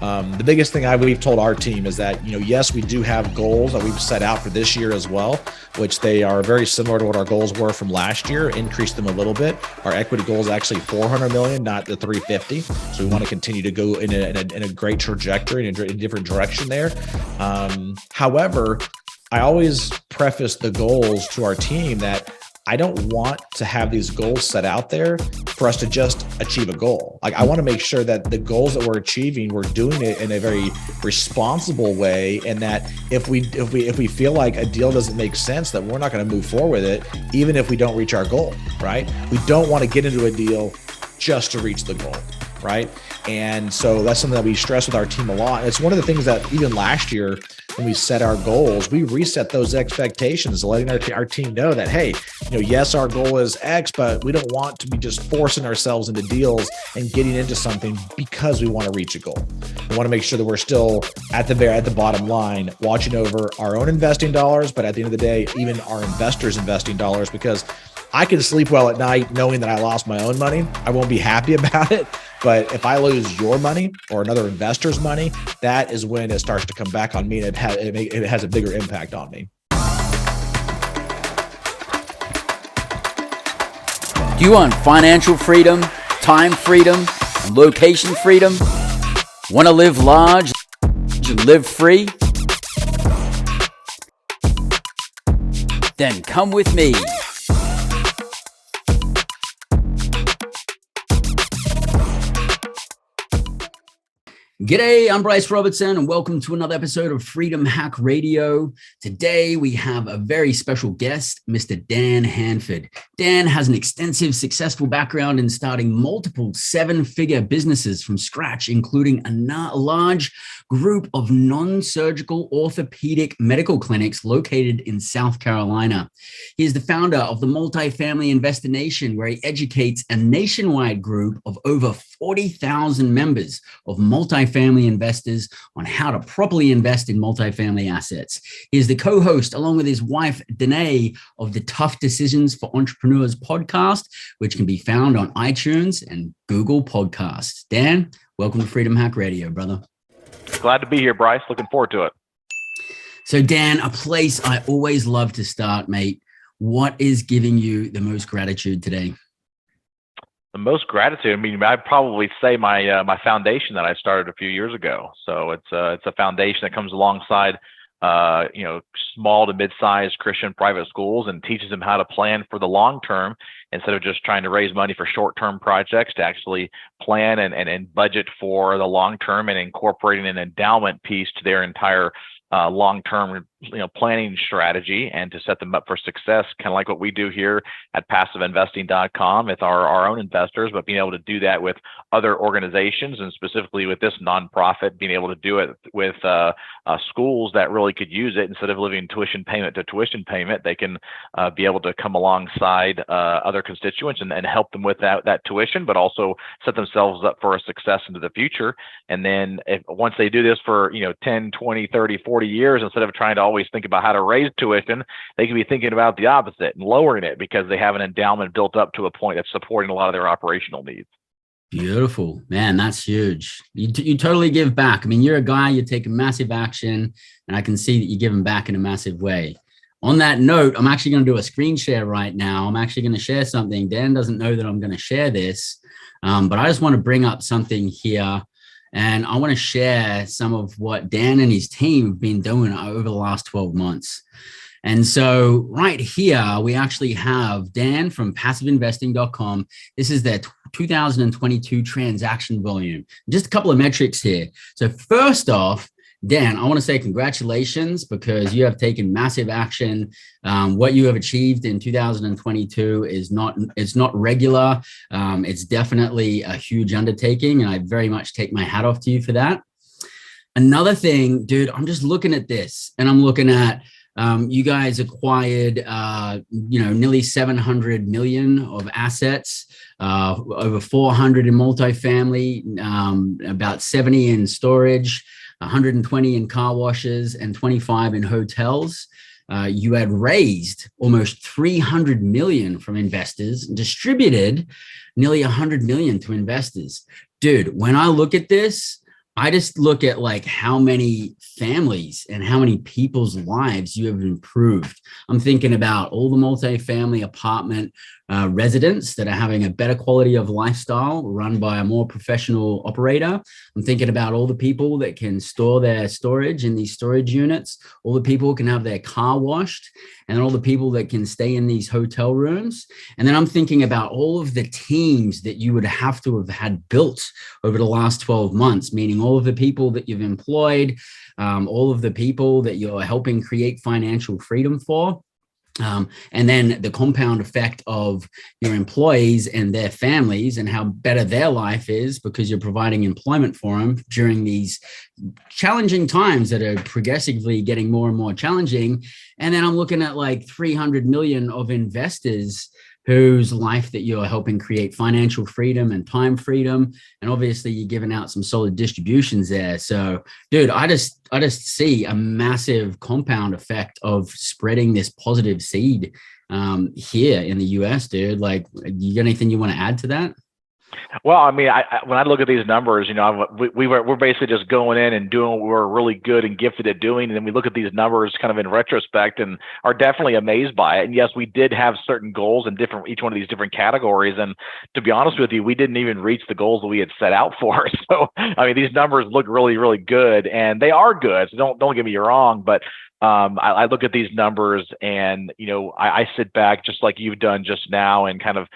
The biggest thing we've told our team is that, yes, we do have goals that we've set out for this year as well, which they are very similar to what our goals were from last year, increased them a little bit. Our equity goal is actually 400 million, not the 350. So we want to continue to go in a great trajectory, in a different direction there. However, I always preface the goals to our team that I don't want to have these goals set out there for us to just achieve a goal. Like, I want to make sure that the goals that we're achieving, we're doing it in a very responsible way, and that if we feel like a deal doesn't make sense, that we're not going to move forward with it, even if we don't reach our goal, right? We don't want to get into a deal just to reach the goal, right? And so that's something that we stress with our team a lot. It's one of the things that even last year when we set our goals, we reset those expectations, letting our team know that, hey, yes, our goal is X, but we don't want to be just forcing ourselves into deals and getting into something because we want to reach a goal. We want to make sure that we're still at the bottom line, watching over our own investing dollars, but at the end of the day, even our investors' investing dollars, because I can sleep well at night knowing that I lost my own money. I won't be happy about it. But if I lose your money or another investor's money, that is when it starts to come back on me, and it has a bigger impact on me. Do you want financial freedom, time freedom, and location freedom? Want to live large and live free? Then come with me. G'day, I'm Bryce Robertson, and welcome to another episode of Freedom Hack Radio. Today, we have a very special guest, Mr. Dan Hanford. Dan has an extensive, successful background in starting multiple seven-figure businesses from scratch, including a large group of non-surgical orthopedic medical clinics located in South Carolina. He is the founder of the Multifamily Investor Nation, where he educates a nationwide group of over 40,000 members of multifamily investors on how to properly invest in multifamily assets. He is the co-host, along with his wife, Danae, of the Tough Decisions for Entrepreneurs podcast, which can be found on iTunes and Google Podcasts. Dan, welcome to Freedom Hack Radio, brother. Glad to be here, Bryce. Looking forward to it. So, Dan, a place I always love to start, mate. What is giving you the most gratitude today? The most gratitude, I'd probably say my foundation that I started a few years ago. So it's a foundation that comes alongside small to mid-sized Christian private schools and teaches them how to plan for the long term instead of just trying to raise money for short-term projects, to actually plan and budget for the long term, and incorporating an endowment piece to their entire long-term planning strategy, and to set them up for success, kind of like what we do here at passiveinvesting.com with our own investors, but being able to do that with other organizations, and specifically with this nonprofit, being able to do it with schools that really could use it. Instead of living tuition payment to tuition payment, they can be able to come alongside other constituents and help them with that tuition, but also set themselves up for a success into the future. And then once they do this for 10, 20, 30, 40 years, instead of trying to always think about how to raise tuition, they can be thinking about the opposite and lowering it, because they have an endowment built up to a point that's supporting a lot of their operational needs. Beautiful, man. That's huge. You totally give back. You're a guy, you take a massive action, and I can see that you're giving back in a massive way. On that note, I'm actually going to do a screen share right now. I'm actually going to share something. Dan doesn't know that I'm going to share this, but I just want to bring up something here. And I want to share some of what Dan and his team have been doing over the last 12 months. And so right here, we actually have Dan from passiveinvesting.com. This is their 2022 transaction volume. Just a couple of metrics here. So first off, Dan, I want to say congratulations, because you have taken massive action. What you have achieved in 2022 it's not regular. It's definitely a huge undertaking, and I very much take my hat off to you for that. Another thing, dude, I'm just looking at this, and I'm looking at you guys acquired nearly 700 million of assets, over 400 in multifamily, about 70 in storage, 120 in car washes, and 25 in hotels. You had raised almost 300 million from investors, and distributed nearly 100 million to investors. Dude, when I look at this, I just look at like how many families and how many people's lives you have improved. I'm thinking about all the multi-family apartment residents that are having a better quality of lifestyle run by a more professional operator. I'm thinking about all the people that can store their storage in these storage units, all the people who can have their car washed, and all the people that can stay in these hotel rooms. And then I'm thinking about all of the teams that you would have to have had built over the last 12 months, meaning all of the people that you've employed, all of the people that you're helping create financial freedom for. And then the compound effect of your employees and their families and how better their life is because you're providing employment for them during these challenging times that are progressively getting more and more challenging. And then I'm looking at like 300 million of investors whose life that you're helping create financial freedom and time freedom. And obviously you're giving out some solid distributions there. So dude, I just see a massive compound effect of spreading this positive seed here in the US, dude. Like, you got anything you want to add to that? Well, I mean, when I look at these numbers, we're basically just going in and doing what we're really good and gifted at doing, and then we look at these numbers kind of in retrospect and are definitely amazed by it. And yes, we did have certain goals in each one of these different categories, and to be honest with you, we didn't even reach the goals that we had set out for. So, I mean, these numbers look really, really good, and they are good. So don't get me wrong, but I look at these numbers and, I sit back just like you've done just now and kind of,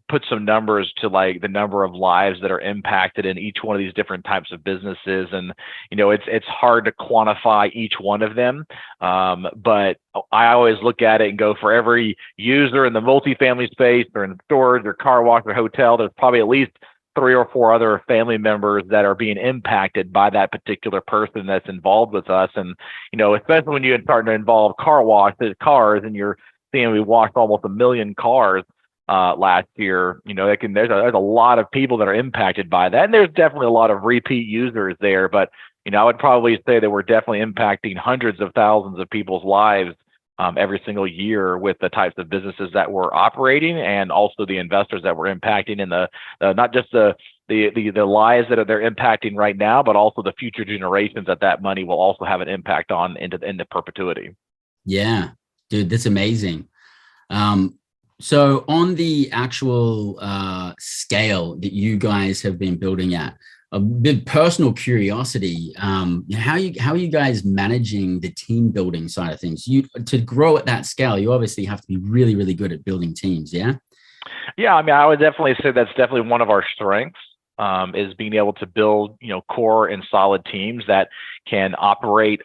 put some numbers to like the number of lives that are impacted in each one of these different types of businesses. And, it's hard to quantify each one of them. But I always look at it and go, for every user in the multifamily space or in storage or car wash or hotel, there's probably at least 3 or 4 other family members that are being impacted by that particular person that's involved with us. And, especially when you start to involve cars and you're seeing we washed almost 1 million cars last year, there's a lot of people that are impacted by that. And there's definitely a lot of repeat users there, but, I would probably say that we're definitely impacting hundreds of thousands of people's lives every single year with the types of businesses that we're operating, and also the investors that we're impacting, and the not just the lives that they're impacting right now, but also the future generations that money will also have an impact on into perpetuity. Yeah, dude, that's amazing. So on the actual scale that you guys have been building at, a bit personal curiosity, how are you guys managing the team building side of things? To grow at that scale, you obviously have to be really, really good at building teams. Yeah. Yeah. I mean, I would definitely say that's definitely one of our strengths, is being able to build, core and solid teams that can operate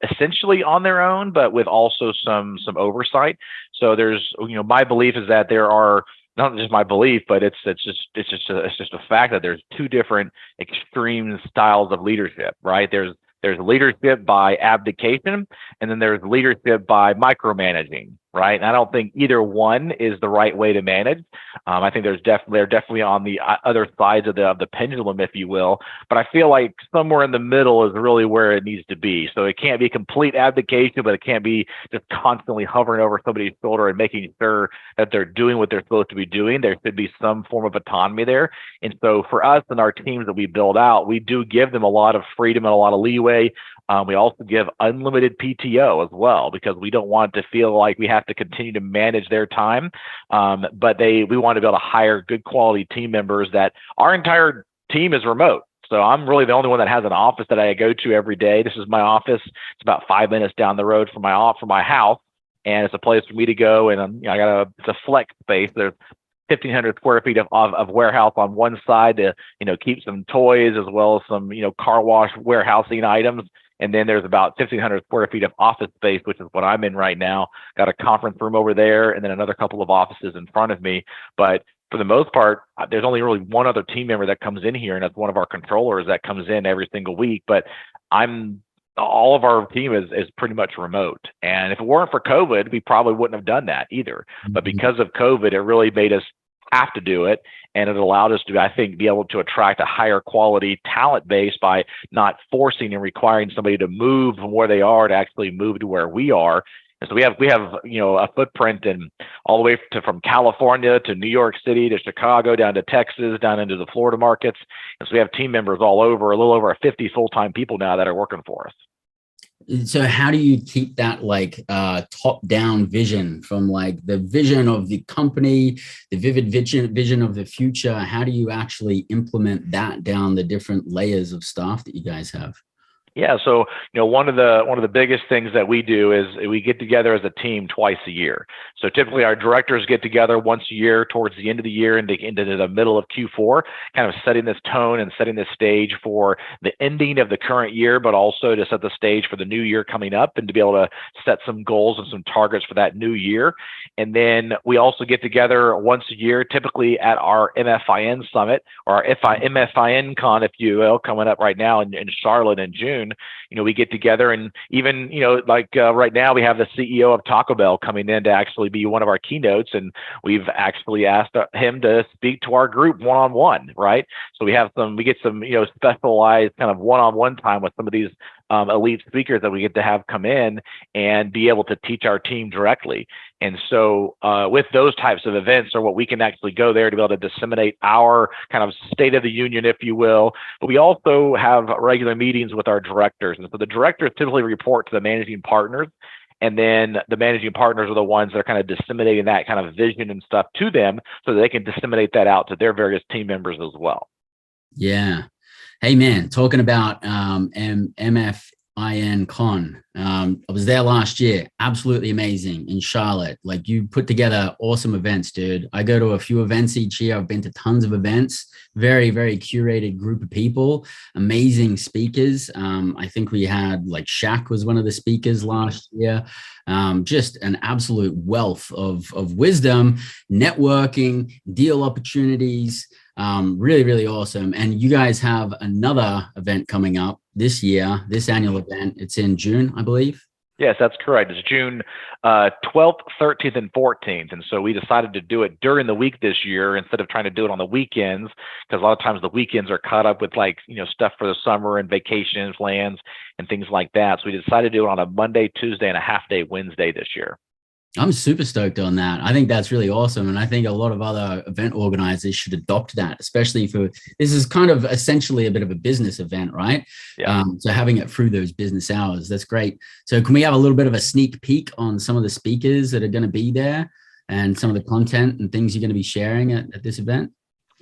essentially on their own, but with also some oversight. So there's, my belief is that there are, not just my belief, but it's just a fact that there's 2 different extreme styles of leadership, right? There's leadership by abdication, and then there's leadership by micromanaging, right? And I don't think either one is the right way to manage. I think they're definitely on the other sides of the pendulum, if you will. But I feel like somewhere in the middle is really where it needs to be. So it can't be complete abdication, but it can't be just constantly hovering over somebody's shoulder and making sure that they're doing what they're supposed to be doing. There should be some form of autonomy there. And so for us and our teams that we build out, we do give them a lot of freedom and a lot of leeway. We also give unlimited PTO as well, because we don't want to feel like we have to continue to manage their time. But we want to be able to hire good quality team members. That our entire team is remote. So I'm really the only one that has an office that I go to every day. This is my office. It's about 5 minutes down the road from my house, and it's a place for me to go. And it's a flex space. There's 1,500 square feet of warehouse on one side to keep some toys as well as some car wash warehousing items. And then there's about 1,500 square feet of office space, which is what I'm in right now. Got a conference room over there, and then another couple of offices in front of me. But for the most part, there's only really one other team member that comes in here, and that's one of our controllers that comes in every single week. But all of our team is pretty much remote. And if it weren't for COVID, we probably wouldn't have done that either. But because of COVID, it really made us have to do it. And it allowed us to, I think, be able to attract a higher quality talent base by not forcing and requiring somebody to move from where they are to actually move to where we are. And so we have a footprint in all the way from California to New York City to Chicago, down to Texas, down into the Florida markets. And so we have team members all over, a little over 50 full-time people now that are working for us. So how do you keep that top down vision from the vision of the company, the vivid vision of the future? How do you actually implement that down the different layers of staff that you guys have? Yeah, so one of the biggest things that we do is we get together as a team twice a year. So typically our directors get together once a year towards the end of the year and into the middle of Q4, kind of setting this tone and setting this stage for the ending of the current year, but also to set the stage for the new year coming up and to be able to set some goals and some targets for that new year. And then we also get together once a year, typically at our MFIN Summit or our MFIN Con, if you will, coming up right now in Charlotte in June. We get together, and even right now we have the CEO of Taco Bell coming in to actually be one of our keynotes, and we've actually asked him to speak to our group one-on-one, right? So we get some specialized kind of one-on-one time with some of these elite speakers that we get to have come in and be able to teach our team directly. And so with those types of events are what we can actually go there to be able to disseminate our kind of state of the union, if you will. But we also have regular meetings with our directors. And so the directors typically report to the managing partners. And then the managing partners are the ones that are kind of disseminating that kind of vision and stuff to them so that they can disseminate that out to their various team members as well. Yeah. Hey, man, talking about MFIN Con. I was there last year. Absolutely amazing in Charlotte. You put together awesome events, dude. I go to a few events each year. I've been to tons of events. Very, very curated group of people. Amazing speakers. I think we had Shaq was one of the speakers last year. Just an absolute wealth of wisdom, networking, deal opportunities. Really, really awesome. And you guys have another event coming up this year, this annual event. It's in June, I believe. Yes, that's correct. It's June 12th, 13th, and 14th. And so we decided to do it during the week this year instead of trying to do it on the weekends, because a lot of times the weekends are caught up with stuff for the summer and vacation plans and things like that. So we decided to do it on a Monday, Tuesday, and a half day Wednesday this year. I'm super stoked on that. I think that's really awesome. And I think a lot of other event organizers should adopt that, especially this is kind of essentially a bit of a business event, right? Yeah. So having it through those business hours, that's great. So can we have a little bit of a sneak peek on some of the speakers that are going to be there and some of the content and things you're going to be sharing at this event?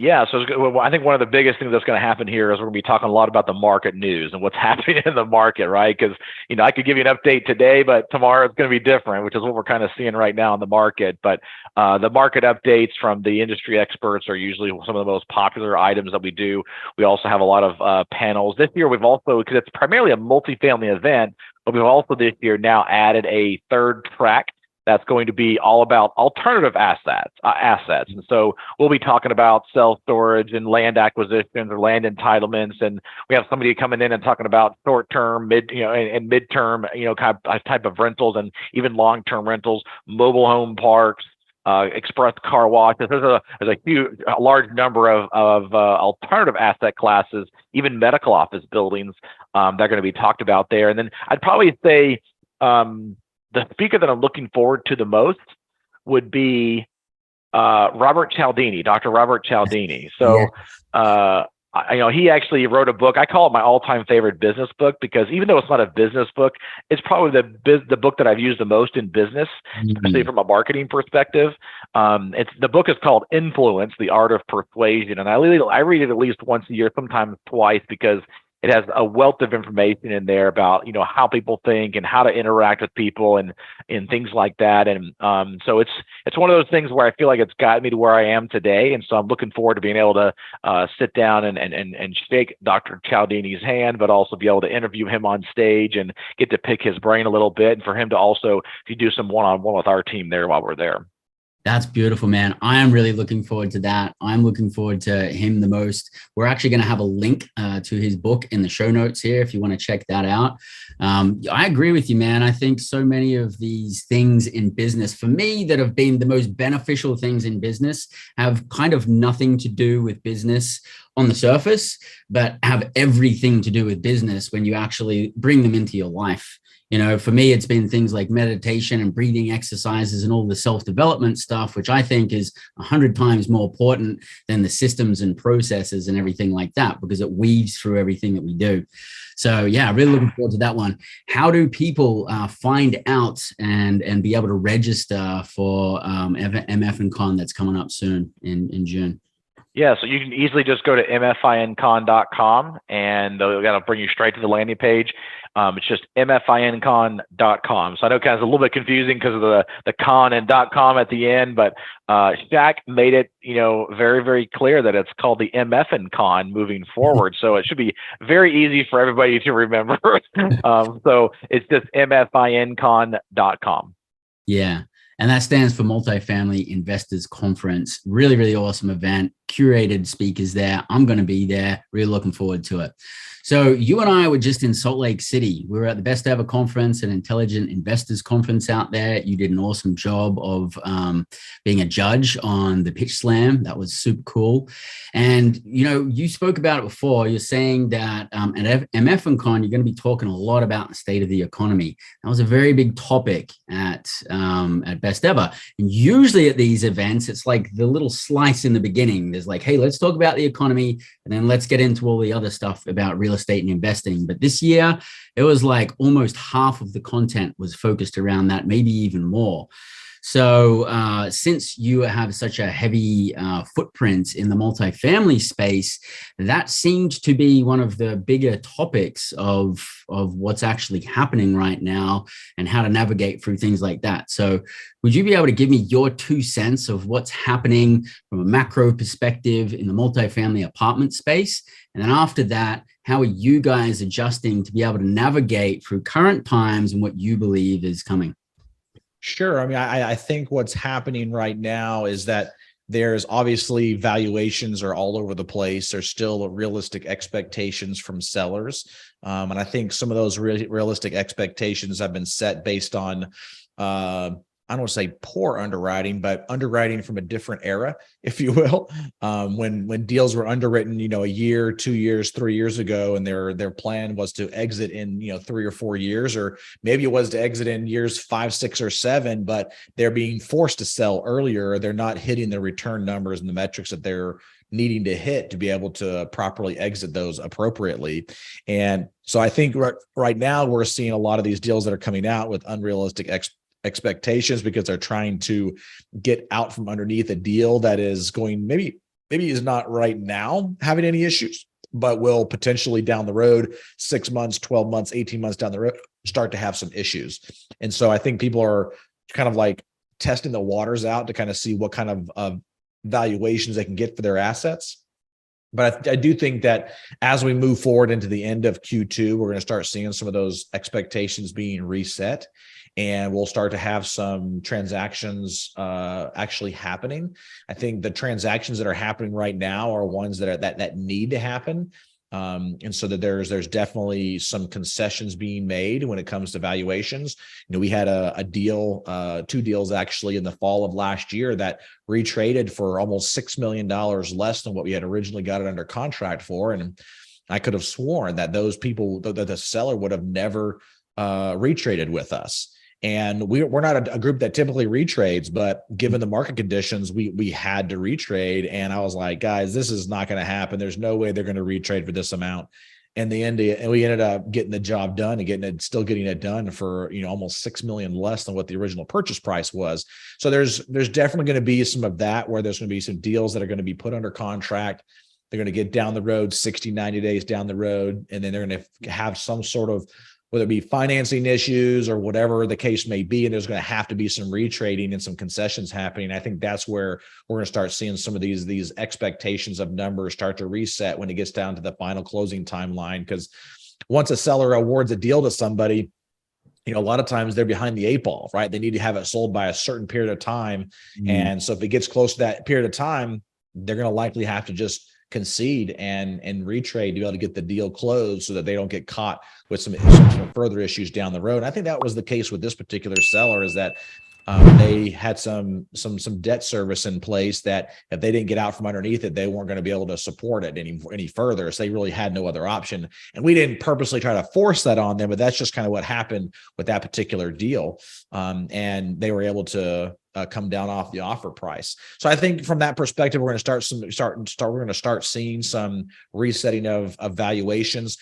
Yeah, so I think one of the biggest things that's going to happen here is we're going to be talking a lot about the market news and what's happening in the market, right? Because, I could give you an update today, but tomorrow it's going to be different, which is what we're kind of seeing right now in the market. But the market updates from the industry experts are usually some of the most popular items that we do. We also have a lot of panels. This year, we've also, because it's primarily a multifamily event, but we've also this year now added a third track that's going to be all about alternative assets. And so we'll be talking about self-storage and land acquisitions or land entitlements. And we have somebody coming in and talking about short-term, and mid-term, type of rentals and even long-term rentals, mobile home parks, express car washes. There's a large number of alternative asset classes, even medical office buildings that are going to be talked about there. And then I'd probably say, the speaker that I'm looking forward to the most would be Robert Cialdini, Dr. Robert Cialdini. So, he actually wrote a book. I call it my all-time favorite business book because even though it's not a business book, it's probably the book that I've used the most in business, especially from a marketing perspective. The book is called Influence: The Art of Persuasion, and I read it at least once a year, sometimes twice, because it has a wealth of information in there about, how people think and how to interact with people and things like that. And so it's one of those things where I feel like it's gotten me to where I am today. And so I'm looking forward to being able to sit down and shake Dr. Cialdini's hand, but also be able to interview him on stage and get to pick his brain a little bit, and for him to also do some one-on-one with our team there while we're there. That's beautiful, man. I am really looking forward to that. I'm looking forward to him the most. We're actually going to have a link to his book in the show notes here if you want to check that out. I agree with you, man. I think so many of these things in business, for me, that have been the most beneficial things in business have kind of nothing to do with business on the surface, but have everything to do with business when you actually bring them into your life. For me, it's been things like meditation and breathing exercises and all the self-development stuff, which I think is 100 times more important than the systems and processes and everything like that, because it weaves through everything that we do. So yeah, really looking forward to that one. How do people find out and be able to register for MF and Con that's coming up soon in June? Yeah, so you can easily just go to mfincon.com and that'll bring you straight to the landing page. It's just mfincon.com. So I know it kind of a little bit confusing because of the con and .com at the end, but Shaq made it, very, very clear that it's called the MF Con moving forward. So it should be very easy for everybody to remember. So it's just mfincon.com. Yeah. And that stands for Multifamily Investors Conference. Really, really awesome event. Curated speakers there. I'm going to be there. Really looking forward to it. So you and I were just in Salt Lake City. We were at the Best Ever Conference, an Intelligent Investors Conference out there. You did an awesome job of being a judge on the Pitch Slam. That was super cool. And, you spoke about it before. You're saying that at MF and Con, you're going to be talking a lot about the state of the economy. That was a very big topic at Best Ever. And usually at these events, it's like the little slice in the beginning. There's like, hey, let's talk about the economy, and then let's get into all the other stuff about real estate and investing. But this year, it was like almost half of the content was focused around that, maybe even more. So since you have such a heavy footprint in the multifamily space, that seemed to be one of the bigger topics of what's actually happening right now and how to navigate through things like that. So would you be able to give me your 2 cents of what's happening from a macro perspective in the multifamily apartment space? And then after that, how are you guys adjusting to be able to navigate through current times and what you believe is coming? Sure. I mean, I think what's happening right now is that there's obviously valuations are all over the place. There's still realistic expectations from sellers. And I think some of those realistic expectations have been set based on, I don't want to say poor underwriting, but underwriting from a different era, if you will. When deals were underwritten, a year, 2 years, 3 years ago, and their plan was to exit in 3 or 4 years, or maybe it was to exit in years 5, 6, or 7, but they're being forced to sell earlier. They're not hitting the return numbers and the metrics that they're needing to hit to be able to properly exit those appropriately. And so I think right now we're seeing a lot of these deals that are coming out with unrealistic expectations because they're trying to get out from underneath a deal that is going maybe is not right now having any issues, but will potentially down the road, 6 months, 12 months, 18 months down the road, start to have some issues. And so I think people are kind of like testing the waters out to kind of see what kind of valuations they can get for their assets. But I do think that as we move forward into the end of Q2, we're going to start seeing some of those expectations being reset, and we'll start to have some transactions actually happening. I think the transactions that are happening right now are ones that need to happen. And so that there's definitely some concessions being made when it comes to valuations. We had a deal, 2 deals actually in the fall of last year that retraded for almost $6 million less than what we had originally got it under contract for. And I could have sworn that those people, the seller would have never retraded with us. And we're not a group that typically retrades, but given the market conditions, we had to retrade. And I was like, guys, this is not going to happen. There's no way they're going to retrade for this amount. And we ended up getting the job done and still getting it done for almost $6 million less than what the original purchase price was. So there's definitely going to be some of that where there's going to be some deals that are going to be put under contract. They're going to get down the road 60, 90 days down the road, and then they're going to have some sort of, whether it be financing issues or whatever the case may be, and there's going to have to be some retrading and some concessions happening. I think that's where we're going to start seeing some of these expectations of numbers start to reset when it gets down to the final closing timeline. Because once a seller awards a deal to somebody, a lot of times they're behind the 8 ball, right? They need to have it sold by a certain period of time. And so if it gets close to that period of time, they're going to likely have to just concede and retrade to be able to get the deal closed so that they don't get caught with some further issues down the road. And I think that was the case with this particular seller, is that They had some debt service in place that if they didn't get out from underneath it, they weren't going to be able to support it any further. So they really had no other option. And we didn't purposely try to force that on them, but that's just kind of what happened with that particular deal. And they were able to come down off the offer price. So I think from that perspective, we're going to start seeing some resetting of valuations.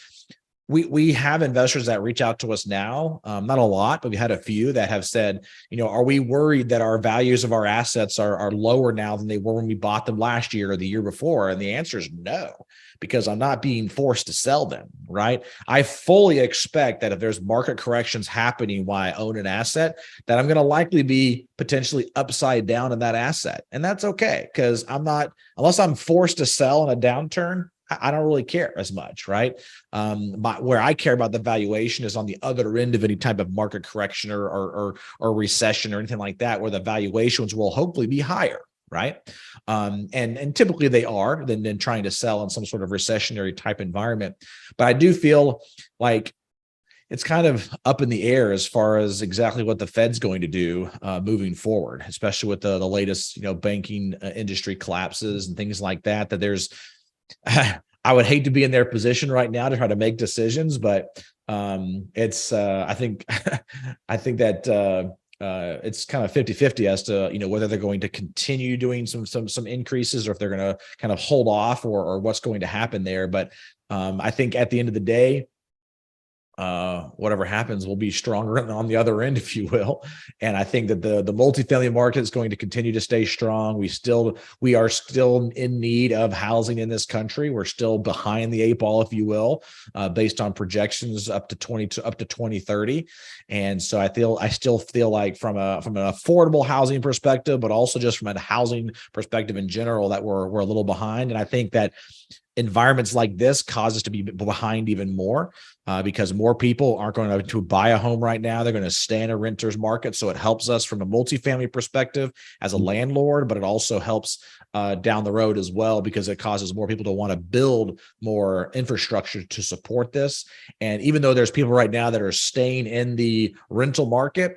We have investors that reach out to us now, not a lot, but we had a few that have said, are we worried that our values of our assets are lower now than they were when we bought them last year or the year before? And the answer is no, because I'm not being forced to sell them, right? I fully expect that if there's market corrections happening while I own an asset, that I'm going to likely be potentially upside down in that asset. And that's okay, because unless I'm forced to sell in a downturn, I don't really care as much, right? Where I care about the valuation is on the other end of any type of market correction or recession or anything like that, where the valuations will hopefully be higher, right? And typically they are than trying to sell in some sort of recessionary type environment. But I do feel like it's kind of up in the air as far as exactly what the Fed's going to do moving forward, especially with the latest, banking industry collapses and things like that. That there's I would hate to be in their position right now to try to make decisions, but it's I think I think that it's kind of 50-50 as to whether they're going to continue doing some increases or if they're going to kind of hold off or what's going to happen there. But I think at the end of the day, whatever happens will be stronger on the other end, if you will. And I think that the multifamily market is going to continue to stay strong. We are still in need of housing in this country. We're still behind the eight ball, if you will, based on projections up to 2030. And so I still feel like from an affordable housing perspective, but also just from a housing perspective in general, that we're a little behind. And I think that environments like this cause us to be behind even more because more people aren't going to buy a home right now. They're going to stay in a renter's market. So it helps us from a multifamily perspective as a landlord, but it also helps down the road as well, because it causes more people to want to build more infrastructure to support this. And even though there's people right now that are staying in the rental market,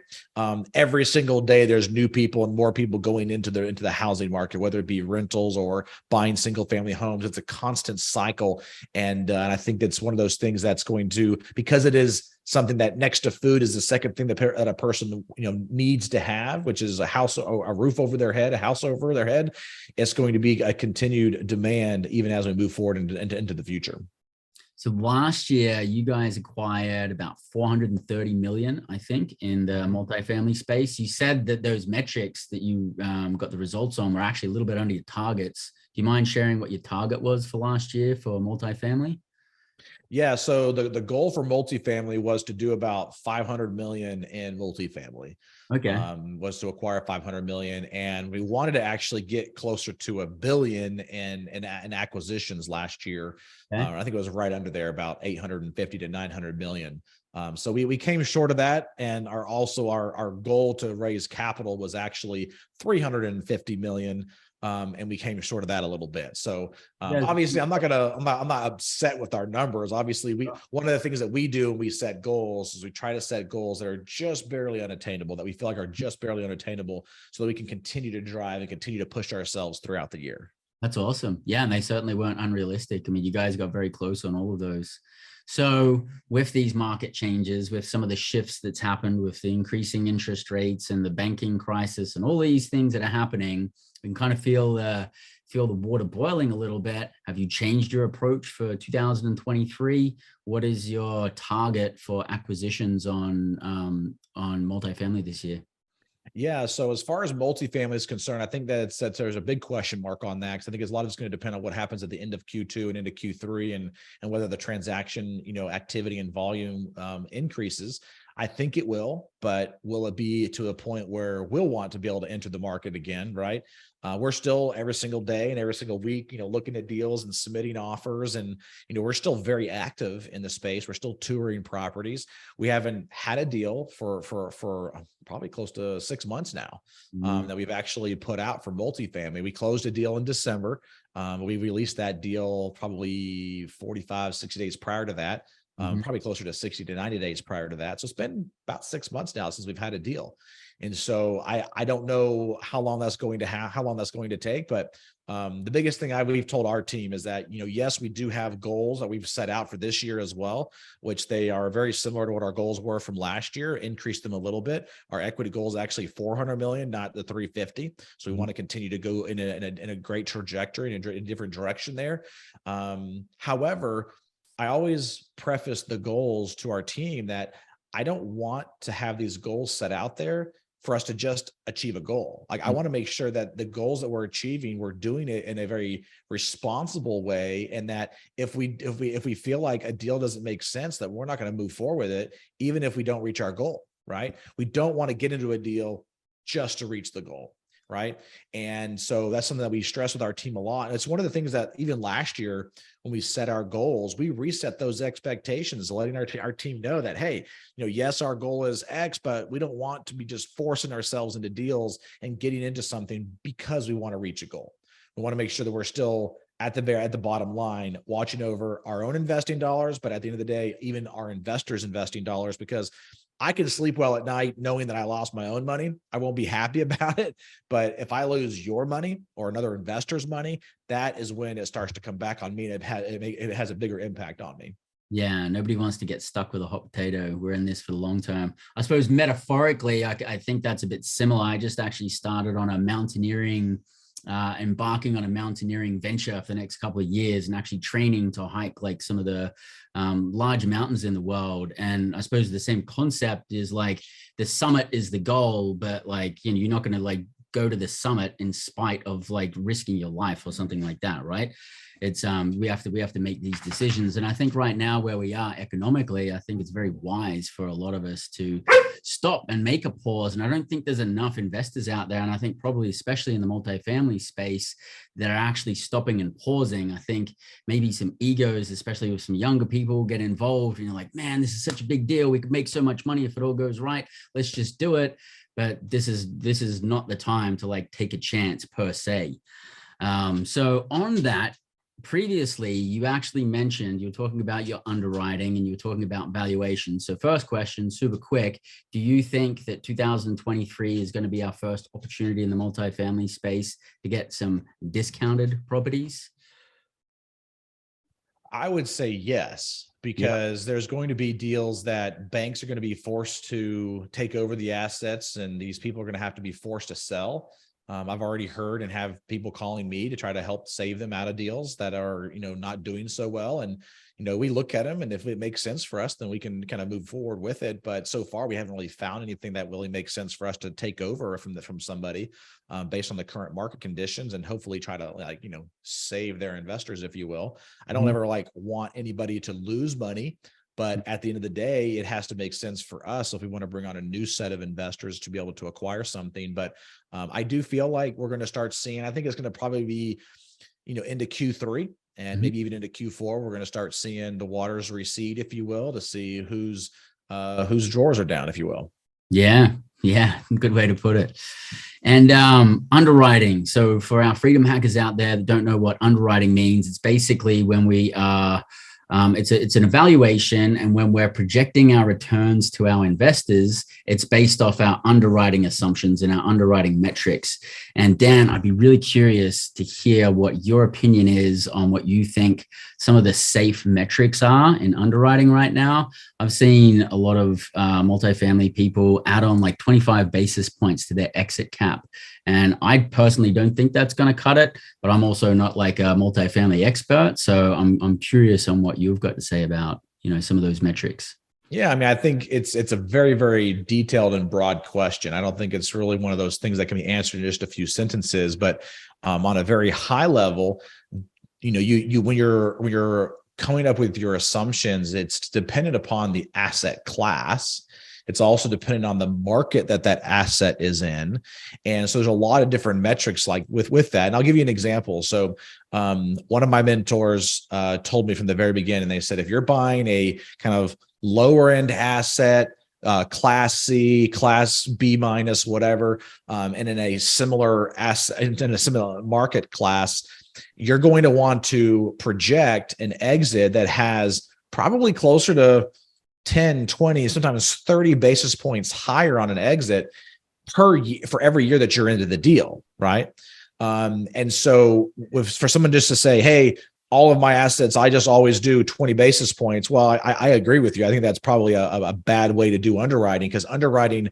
every single day there's new people and more people going into the housing market, whether it be rentals or buying single family homes. It's a constant cycle. And I think that's one of those things that's going to, because it is something that next to food is the second thing that a person needs to have, which is a roof over their head, a house over their head. It's going to be a continued demand even as we move forward into the future. So last year, you guys acquired about 430 million, I think, in the multifamily space. You said that those metrics that you got the results on were actually a little bit under your targets. Do you mind sharing what your target was for last year for multifamily? Yeah, so the goal for multifamily was to do about 500 million in multifamily. Okay. Was to acquire 500 million, and we wanted to actually get closer to $1 billion in acquisitions last year. Okay. I think it was right under there, about 850 to 900 million. So we came short of that, and our goal to raise capital was actually 350 million. And we came short of that a little bit. So obviously I'm not upset with our numbers. Obviously one of the things that we do when we set goals is we try to set goals that are just barely unattainable, that we feel like are just barely unattainable, so that we can continue to drive and continue to push ourselves throughout the year. That's awesome. Yeah. And they certainly weren't unrealistic. I mean, you guys got very close on all of those. So with these market changes, with some of the shifts that's happened with the increasing interest rates and the banking crisis and all these things that are happening, you can kind of feel the water boiling a little bit. Have you changed your approach for 2023? What is your target for acquisitions on multifamily this year? Yeah. So as far as multifamily is concerned, I think that there's a big question mark on that, because I think a lot of it's going to depend on what happens at the end of Q2 and into Q3, and whether the transaction, activity and volume increases. I think it will, but will it be to a point where we'll want to be able to enter the market again, right? We're still every single day and every single week, looking at deals and submitting offers, and we're still very active in the space. We're still touring properties. We haven't had a deal for probably close to 6 months now that we've actually put out for multifamily. We closed a deal in December. We released that deal probably 45, 60 days prior to that. Probably closer to 60 to 90 days prior to that. So it's been about 6 months now since we've had a deal. And so I don't know how long that's going to take, but the biggest thing we've told our team is that, yes, we do have goals that we've set out for this year as well, which they are very similar to what our goals were from last year, increased them a little bit. Our equity goal is actually 400 million, not the 350. So we want to continue to go in a great trajectory, in a different direction there. However, I always preface the goals to our team that I don't want to have these goals set out there for us to just achieve a goal. Like, I want to make sure that the goals that we're achieving, we're doing it in a very responsible way. And that if we feel like a deal doesn't make sense, that we're not going to move forward with it, even if we don't reach our goal, right? We don't want to get into a deal just to reach the goal. Right. And so that's something that we stress with our team a lot. And it's one of the things that even last year, when we set our goals, we reset those expectations, letting our team know that, hey, yes, our goal is X, but we don't want to be just forcing ourselves into deals and getting into something because we want to reach a goal. We want to make sure that we're still at the bottom line, watching over our own investing dollars, but at the end of the day, even our investors' investing dollars, because I can sleep well at night knowing that I lost my own money. I won't be happy about it. But if I lose your money or another investor's money, that is when it starts to come back on me, and it has a bigger impact on me. Yeah, nobody wants to get stuck with a hot potato. We're in this for the long term. I suppose metaphorically, I think that's a bit similar. I just actually started on embarking on a mountaineering venture for the next couple of years, and actually training to hike like some of the large mountains in the world. And I suppose the same concept is like the summit is the goal, but like, you're not going to like go to the summit in spite of like risking your life or something like that, right? It's we have to make these decisions. And I think right now where we are economically, I think it's very wise for a lot of us to stop and make a pause. And I don't think there's enough investors out there, and I think probably especially in the multifamily space, that are actually stopping and pausing. I think maybe some egos, especially with some younger people, get involved, and you're like, man, this is such a big deal, we could make so much money if it all goes right, let's just do it. But this is not the time to like take a chance per se. So on that, previously you actually mentioned, you were talking about your underwriting and you were talking about valuation. So first question, super quick, do you think that 2023 is going to be our first opportunity in the multifamily space to get some discounted properties? I would say yes, because there's going to be deals that banks are going to be forced to take over the assets, and these people are going to have to be forced to sell. I've already heard and have people calling me to try to help save them out of deals that are, not doing so well. And, we look at them, and if it makes sense for us, then we can kind of move forward with it. But so far, we haven't really found anything that really makes sense for us to take over from somebody based on the current market conditions, and hopefully try to save their investors, if you will. I don't ever want anybody to lose money. But at the end of the day, it has to make sense for us if we want to bring on a new set of investors to be able to acquire something. But I do feel like we're going to start seeing, I think it's going to probably be, into Q3 and maybe even into Q4, we're going to start seeing the waters recede, if you will, to see whose drawers are down, if you will. Yeah. Good way to put it. And underwriting. So for our freedom hackers out there that don't know what underwriting means, it's basically when we are it's an evaluation, and when we're projecting our returns to our investors, it's based off our underwriting assumptions and our underwriting metrics. And Dan, I'd be really curious to hear what your opinion is on what you think some of the safe metrics are in underwriting right now. I've seen a lot of multifamily people add on like 25 basis points to their exit cap. And I personally don't think that's going to cut it, but I'm also not like a multifamily expert. So I'm curious on what you've got to say about, some of those metrics. Yeah, I mean, I think it's a very, very detailed and broad question. I don't think it's really one of those things that can be answered in just a few sentences, but on a very high level, you when you're coming up with your assumptions, it's dependent upon the asset class. It's also dependent on the market that asset is in. And so there's a lot of different metrics like with that. And I'll give you an example. So one of my mentors told me from the very beginning, they said, if you're buying a kind of lower end asset, class C, class B minus, whatever, and in a similar asset, in a similar market class, you're going to want to project an exit that has probably closer to 10, 20, sometimes 30 basis points higher on an exit per year for every year that you're into the deal, right? And so for someone just to say, hey, all of my assets, I just always do 20 basis points. Well, I agree with you. I think that's probably a bad way to do underwriting, because underwriting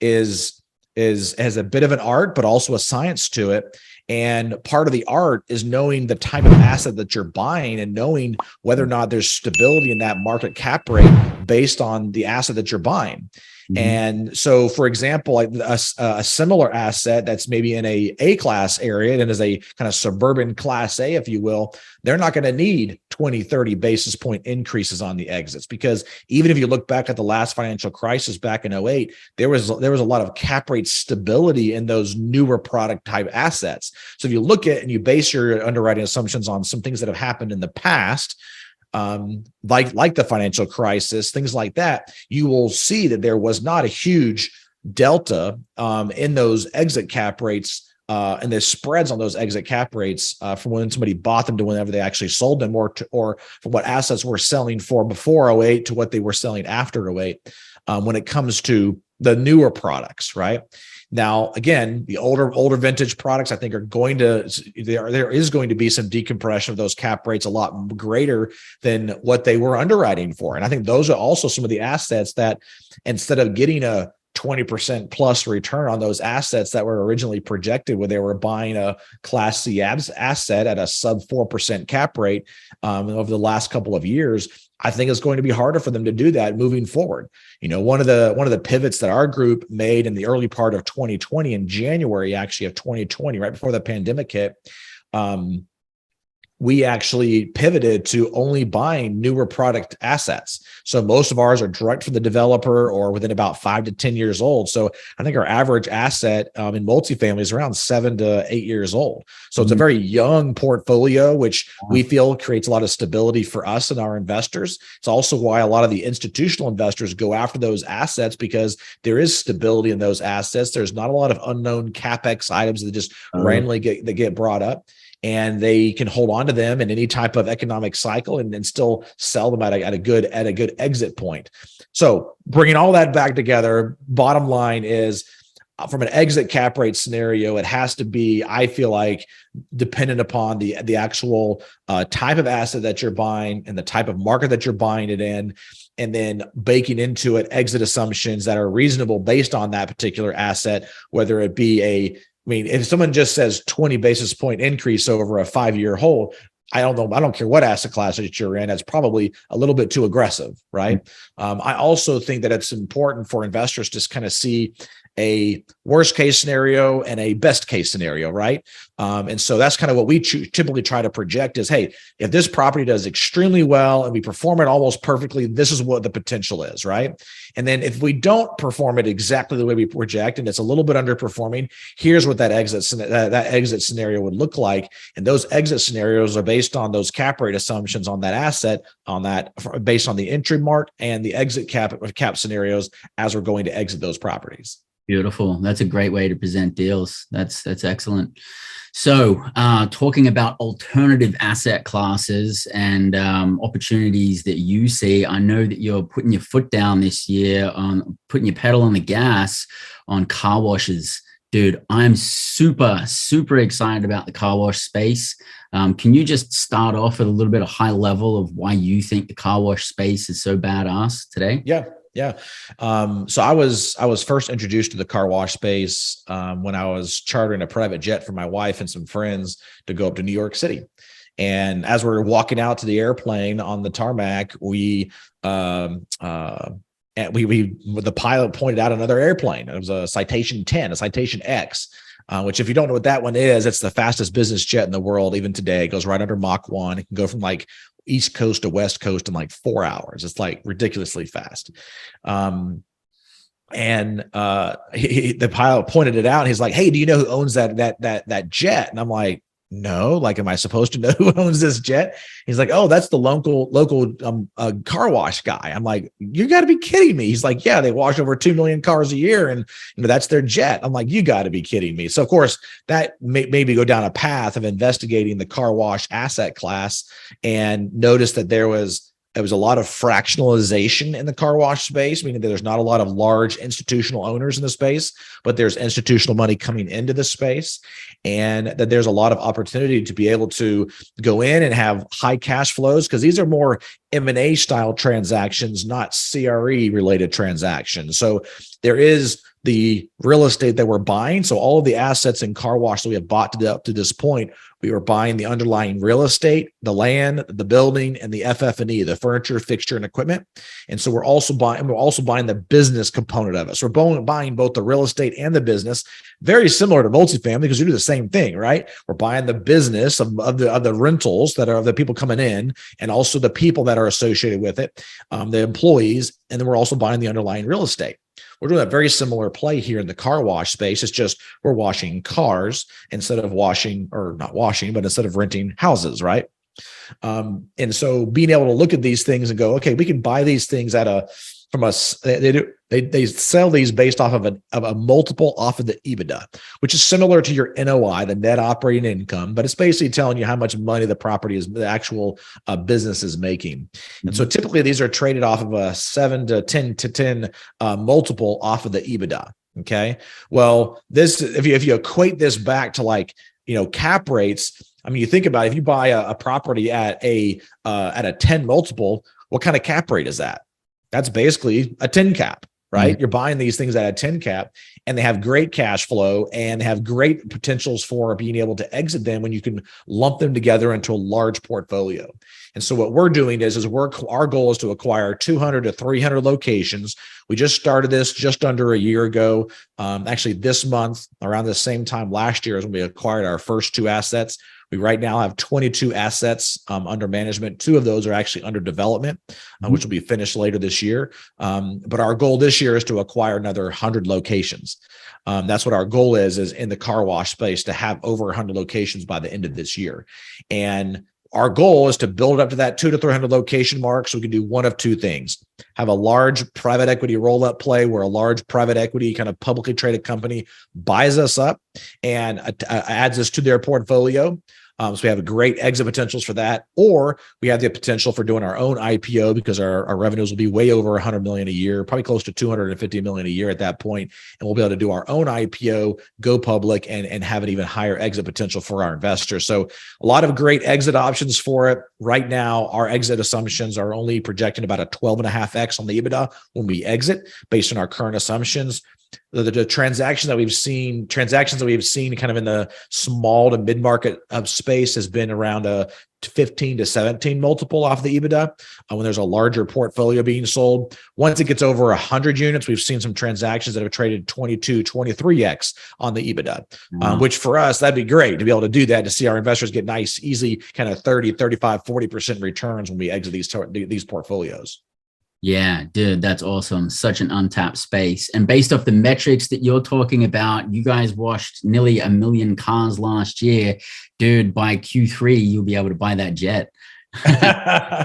has a bit of an art, but also a science to it. And part of the art is knowing the type of asset that you're buying and knowing whether or not there's stability in that market cap rate based on the asset that you're buying. And so, for example, like a similar asset that's maybe in a class area and is a kind of suburban class A, if you will, they're not going to need 20, 30 basis point increases on the exits, because even if you look back at the last financial crisis back in 2008, there was a lot of cap rate stability in those newer product type assets. So if you look at and you base your underwriting assumptions on some things that have happened in the past, like the financial crisis, things like that, you will see that there was not a huge delta in those exit cap rates and the spreads on those exit cap rates from when somebody bought them to whenever they actually sold them, or from what assets were selling for before 2008 to what they were selling after 2008 when it comes to the newer products, right? Now, again, the older vintage products, I think, are going to, there is going to be some decompression of those cap rates a lot greater than what they were underwriting for. And I think those are also some of the assets that, instead of getting a 20% plus return on those assets that were originally projected, where they were buying a Class C asset at a sub 4% cap rate over the last couple of years, I think it's going to be harder for them to do that moving forward. You know, one of the pivots that our group made in the early part of 2020, in January actually of 2020, right before the pandemic hit, we actually pivoted to only buying newer product assets. So most of ours are direct from the developer or within about 5 to 10 years old. So I think our average asset in multifamily is around 7 to 8 years old. So it's a very young portfolio, which we feel creates a lot of stability for us and our investors. It's also why a lot of the institutional investors go after those assets, because there is stability in those assets. There's not a lot of unknown CapEx items that just randomly get brought up. And they can hold on to them in any type of economic cycle and still sell them at a good exit point. So bringing all that back together, bottom line is, from an exit cap rate scenario, it has to be, I feel like, dependent upon the actual type of asset that you're buying and the type of market that you're buying it in, and then baking into it exit assumptions that are reasonable based on that particular asset, whether it be if someone just says 20 basis point increase over a 5-year hold, I don't know. I don't care what asset class that you're in. That's probably a little bit too aggressive, right? I also think that it's important for investors to kind of see a worst case scenario and a best case scenario, right? And so that's kind of what we typically try to project is, hey, if this property does extremely well and we perform it almost perfectly, this is what the potential is, right? And then if we don't perform it exactly the way we project and it's a little bit underperforming, here's what that exit scenario would look like. And those exit scenarios are based on those cap rate assumptions on that asset, based on the entry mark and the exit cap scenarios as we're going to exit those properties. Beautiful. That's a great way to present deals. That's excellent. So talking about alternative asset classes and opportunities that you see, I know that you're putting your foot down this year on putting your pedal on the gas on car washes. Dude, I'm super, super excited about the car wash space. Can you just start off with a little bit of high level of why you think the car wash space is so badass today? Yeah. So I was first introduced to the car wash space when I was chartering a private jet for my wife and some friends to go up to New York City. And as we were walking out to the airplane on the tarmac, the pilot pointed out another airplane. It was a Citation 10, a Citation X. Which, if you don't know what that one is, it's the fastest business jet in the world. Even today, it goes right under Mach 1. It can go from like East Coast to West Coast in like 4 hours. It's like ridiculously fast. The pilot pointed it out. And he's like, "Hey, do you know who owns that jet?" And I'm like, "No, like, am I supposed to know who owns this jet?" He's like, "Oh, that's the local car wash guy." I'm like, "You got to be kidding me." He's like, "Yeah, they wash over 2 million cars a year, and that's their jet." I'm like, "You got to be kidding me." So of course that made me go down a path of investigating the car wash asset class and noticed that there was There was a lot of fractionalization in the car wash space, meaning that there's not a lot of large institutional owners in the space, but there's institutional money coming into the space, and that there's a lot of opportunity to be able to go in and have high cash flows, because these are more M&A style transactions, not CRE related transactions. So there is the real estate that we're buying. So all of the assets in car wash that we have bought up to this point, we were buying the underlying real estate, the land, the building, and the FF&E, the furniture, fixture, and equipment. And so we're also buying the business component of it. So we're buying both the real estate and the business, very similar to multifamily, because we do the same thing, right? We're buying the business of the rentals that are of the people coming in, and also the people that are associated with it, the employees, and then we're also buying the underlying real estate. We're doing a very similar play here in the car wash space. It's just we're washing cars instead of instead of renting houses, right? And so being able to look at these things and go, okay, we can buy these things they sell these based off of a multiple off of the EBITDA, which is similar to your NOI, the net operating income, but it's basically telling you how much money the actual business is making. And so typically these are traded off of a 7 to 10 multiple off of the EBITDA. Okay. Well, if you equate this back to cap rates, I mean, you think about it, if you buy a property at a 10 multiple, what kind of cap rate is that? That's basically a 10 cap, right? You're buying these things at a 10 cap, and they have great cash flow and have great potentials for being able to exit them when you can lump them together into a large portfolio. And so what we're doing is our goal is to acquire 200 to 300 locations. We just started this just under a year ago. Actually, this month, around the same time last year, is when we acquired our first 2 assets. We right now have 22 assets under management. 2 of those are actually under development, which will be finished later this year. But our goal this year is to acquire another 100 locations. That's what our goal is in the car wash space, to have over 100 locations by the end of this year. And our goal is to build it up to that 200 to 300 location mark, so we can do one of 2 things: have a large private equity roll-up play where a large private equity kind of publicly traded company buys us up and adds us to their portfolio. So we have a great exit potentials for that, or we have the potential for doing our own IPO, because our revenues will be way over 100 million a year, probably close to 250 million a year at that point, and we'll be able to do our own IPO, go public, and have an even higher exit potential for our investors. So a lot of great exit options for it. Right now, our exit assumptions are only projecting about a 12.5x on the EBITDA when we exit, based on our current assumptions. The transactions that we've seen kind of in the small to mid-market space has been around a 15 to 17 multiple off the EBITDA when there's a larger portfolio being sold. Once it gets over 100 units, we've seen some transactions that have traded 22, 23x on the EBITDA, which for us, that'd be great to be able to do that, to see our investors get nice, easy kind of 30, 35, 40% returns when we exit these portfolios. Yeah, dude, that's awesome. Such an untapped space. And based off the metrics that you're talking about, you guys washed nearly 1 million cars last year. Dude, by Q3, you'll be able to buy that jet. Yeah,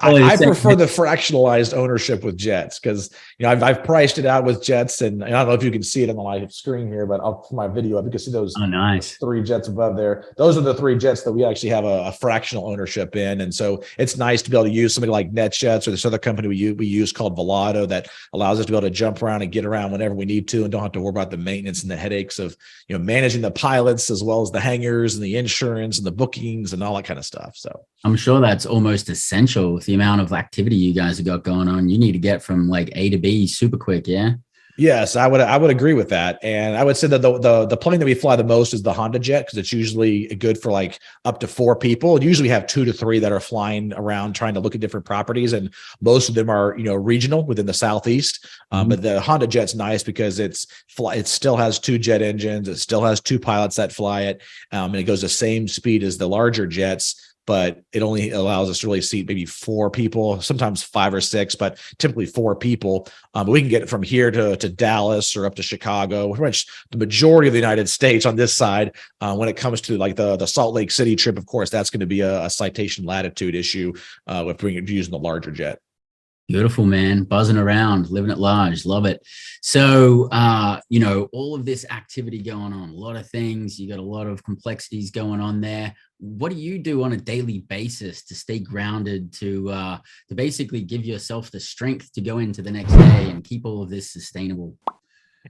I prefer the fractionalized ownership with jets, because I've priced it out with jets, and I don't know if you can see it on my screen here, but I'll put my video up. You can see those. Oh, nice. 3 jets above there. Those are the 3 jets that we actually have a fractional ownership in, and so it's nice to be able to use somebody like NetJets or this other company we use called Volado, that allows us to be able to jump around and get around whenever we need to, and don't have to worry about the maintenance and the headaches of managing the pilots, as well as the hangars and the insurance and the bookings and all that kind of stuff. So I'm sure that's almost essential with the amount of activity you guys have got going on. You need to get from like A to B super quick. Yeah. Yes, I would agree with that. And I would say that the plane that we fly the most is the Honda jet, because it's usually good for like up to 4 people. And usually we have 2 to 3 that are flying around trying to look at different properties, and most of them are regional within the Southeast. But the Honda jet's nice because it still has 2 jet engines, it still has 2 pilots that fly it, and it goes the same speed as the larger jets. But it only allows us to really seat maybe 4 people, sometimes 5 or 6, but typically 4 people. But we can get it from here to Dallas or up to Chicago, pretty much the majority of the United States on this side. When it comes to like the Salt Lake City trip, of course, that's going to be a citation latitude issue if we're using the larger jet. Beautiful, man. Buzzing around, living at large. Love it. So, all of this activity going on, a lot of things, you got a lot of complexities going on there. What do you do on a daily basis to stay grounded, to basically give yourself the strength to go into the next day and keep all of this sustainable?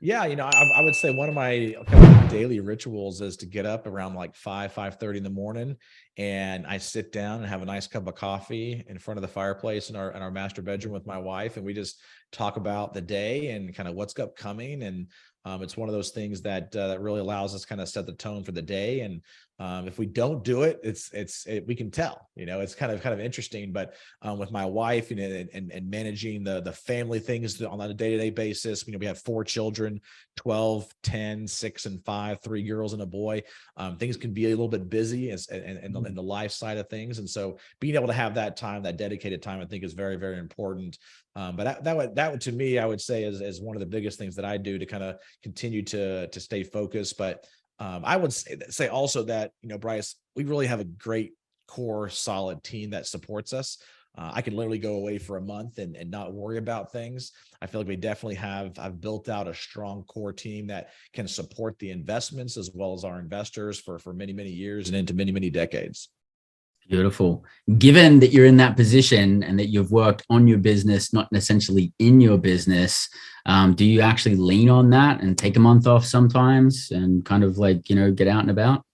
Yeah, I would say one of my kind of daily rituals is to get up around like 5:30 in the morning, and I sit down and have a nice cup of coffee in front of the fireplace in our master bedroom with my wife, and we just talk about the day and kind of what's upcoming. And it's one of those things that really allows us to kind of set the tone for the day. And if we don't do it, we can tell. It's kind of interesting. But with my wife, and managing the family things on a day-to-day basis, we have 4 children, 12, 10, 6, and 5, 3 girls and a boy. Things can be a little bit busy in the life side of things, and so being able to have that time, that dedicated time, I think is very, very important. But that would to me, I would say is one of the biggest things that I do to kind of continue to stay focused. But I would say also that, Bryce, we really have a great core, solid team that supports us. I can literally go away for a month and not worry about things. I feel like we definitely I've built out a strong core team that can support the investments as well as our investors for many, many years and into many, many decades. Beautiful. Given that you're in that position and that you've worked on your business, not essentially in your business, do you actually lean on that and take a month off sometimes and kind of get out and about?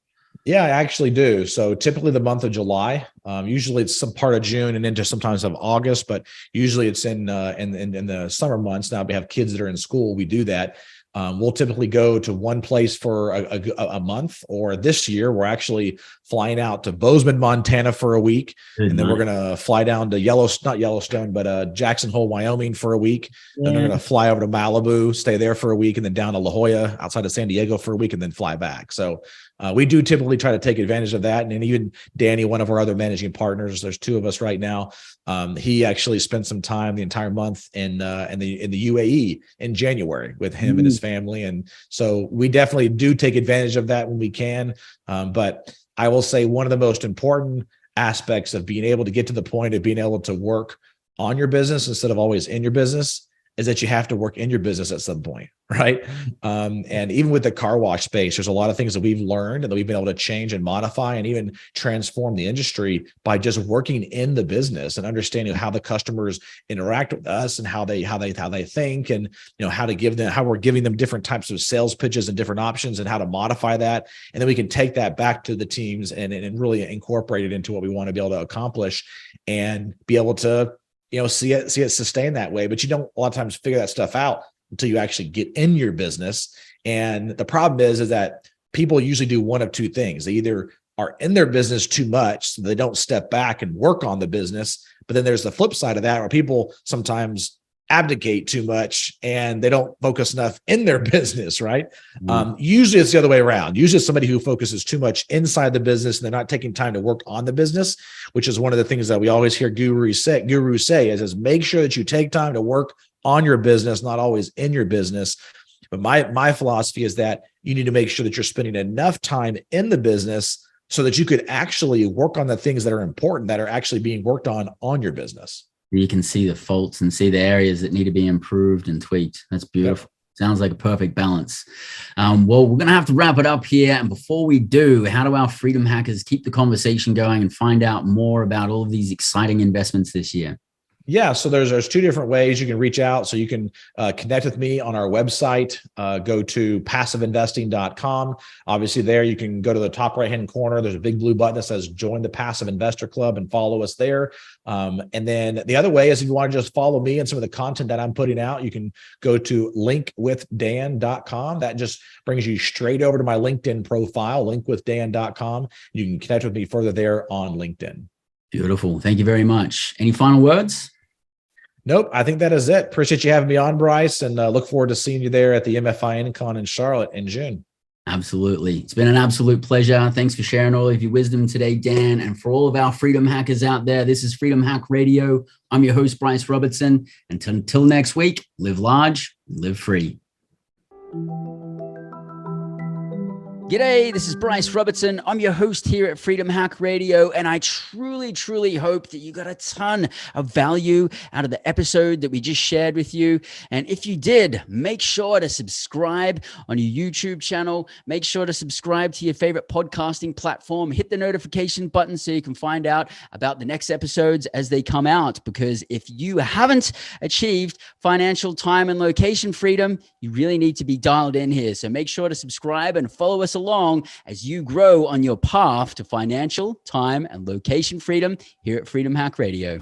Yeah, I actually do. So typically the month of July, usually it's some part of June and into sometimes of August, but usually it's in the summer months. Now we have kids that are in school. We do that. We'll typically go to one place for a month, or this year we're actually flying out to Bozeman, Montana for a week. And then we're going to fly down to not Yellowstone, but Jackson Hole, Wyoming for a week. Then they're going to fly over to Malibu, stay there for a week, and then down to La Jolla outside of San Diego for a week, and then fly back. So we do typically try to take advantage of that. And then even Danny, one of our other managing partners, there's 2 of us right now. He actually spent some time the entire month in the UAE in January with him and his family. And so we definitely do take advantage of that when we can. But I will say one of the most important aspects of being able to get to the point of being able to work on your business instead of always in your business is that you have to work in your business at some point, right? And even with the car wash space, there's a lot of things that we've learned and that we've been able to change and modify and even transform the industry by just working in the business and understanding how the customers interact with us and how they think, and how we're giving them different types of sales pitches and different options and how to modify that. And then we can take that back to the teams and really incorporate it into what we want to be able to accomplish and be able to see it sustain that way. But you don't a lot of times figure that stuff out until you actually get in your business. And the problem is that people usually do one of 2 things. They either are in their business too much, so they don't step back and work on the business. But then there's the flip side of that, where people sometimes abdicate too much and they don't focus enough in their business, right? Usually it's the other way around. Usually it's somebody who focuses too much inside the business and they're not taking time to work on the business, which is one of the things that we always hear gurus say is make sure that you take time to work on your business, not always in your business. But my philosophy is that you need to make sure that you're spending enough time in the business so that you could actually work on the things that are important, that are actually being worked on your business. You can see the faults and see the areas that need to be improved and tweaked. That's beautiful. Yep. Sounds like a perfect balance. Well, we're going to have to wrap it up here. And before we do, how do our Freedom Hackers keep the conversation going and find out more about all of these exciting investments this year? Yeah, so there's 2 different ways you can reach out. So you can connect with me on our website. Go to passiveinvesting.com. Obviously, there you can go to the top right-hand corner. There's a big blue button that says Join the Passive Investor Club and follow us there. And then the other way is if you want to just follow me and some of the content that I'm putting out, you can go to linkwithdan.com. That just brings you straight over to my LinkedIn profile, linkwithdan.com. You can connect with me further there on LinkedIn. Beautiful. Thank you very much. Any final words? Nope. I think that is it. Appreciate you having me on, Bryce, and look forward to seeing you there at the MFI Con in Charlotte in June. Absolutely. It's been an absolute pleasure. Thanks for sharing all of your wisdom today, Dan. And for all of our Freedom Hackers out there, this is Freedom Hack Radio. I'm your host, Bryce Robertson. And until next week, live large, live free. G'day, this is Bryce Robertson. I'm your host here at Freedom Hack Radio, and I truly hope that you got a ton of value out of the episode that we just shared with you. And if you did, make sure to subscribe on your YouTube channel. Make sure to subscribe to your favorite podcasting platform. Hit the notification button so you can find out about the next episodes as they come out. Because if you haven't achieved financial time and location freedom, you really need to be dialed in here. So make sure to subscribe and follow us along as you grow on your path to financial, time, and location freedom here at Freedom Hack Radio.